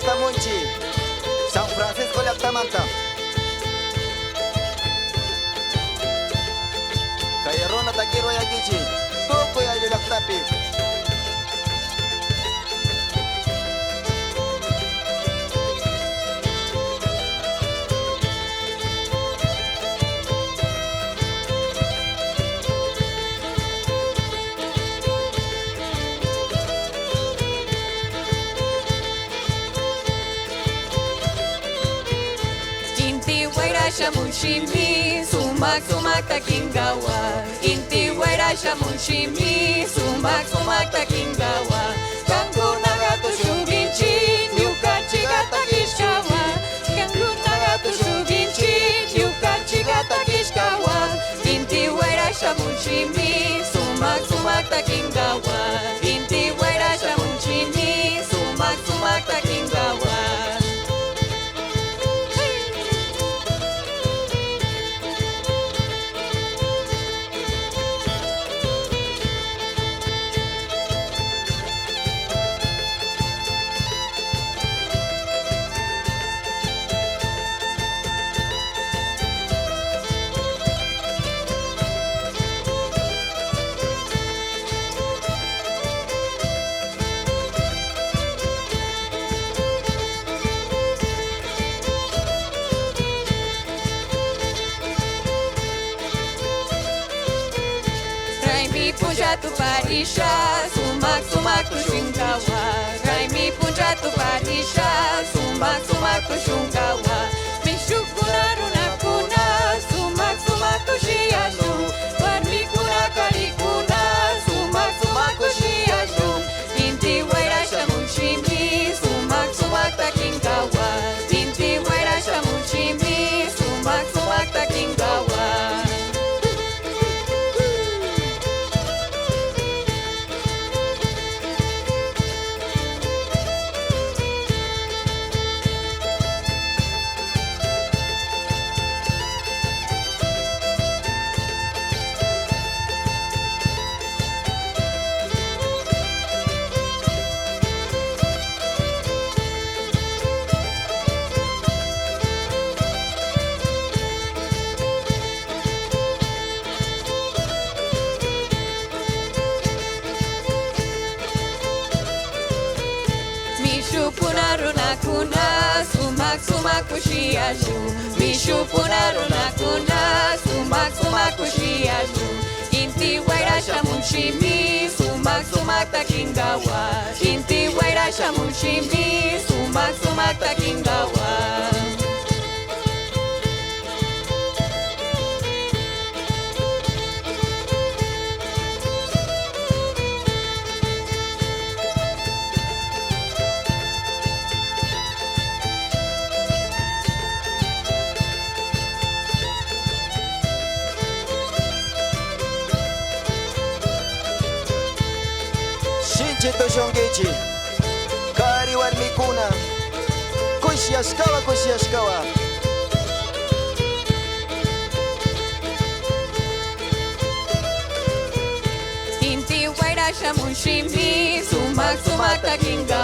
llaqtamunchi San Francisco llaqtamanta kay runa takiru yakichi tukuy ayllu llaqtapi Shamunshimi, sumak sumak takingawa. Inti waira shamunshimi, sumak sumak takingawa. Kangu nagato shuginchi, nyukachi gata kishkawa. Kangu nagato shuginchi, nyukachi gata kishkawa. Inti waira shamunshimi, sumak sumak takingawa. Inti waira shamunshimi, sumak sumak takingawa. Punja tu parisha, sumak sumak tu shungawa. Raimi punja tu parisha, sumak sumak tu shungawa. Mishukuna runa kuna, sumak sumak tu shiashu. Warmi kuna karikuna, sumak sumak tu shiashu. Inti waira shamunshimi, sumak sumak takingawa. Inti waira shamunshimi, sumak sumak takingawa. Punaruna kuna, sumak sumak kushiashu. Mishu punaruna kuna, sumak sumak kushiashu. Inti waira shamunshimi, sumak sumak takingawa. Inti waira shamunshimi, sumak sumak takingawa. Chito shongechi kari warmikuna kushiyashkawa kushiyashkawa Inti waira shamunshimi, sumak sumak takingawa.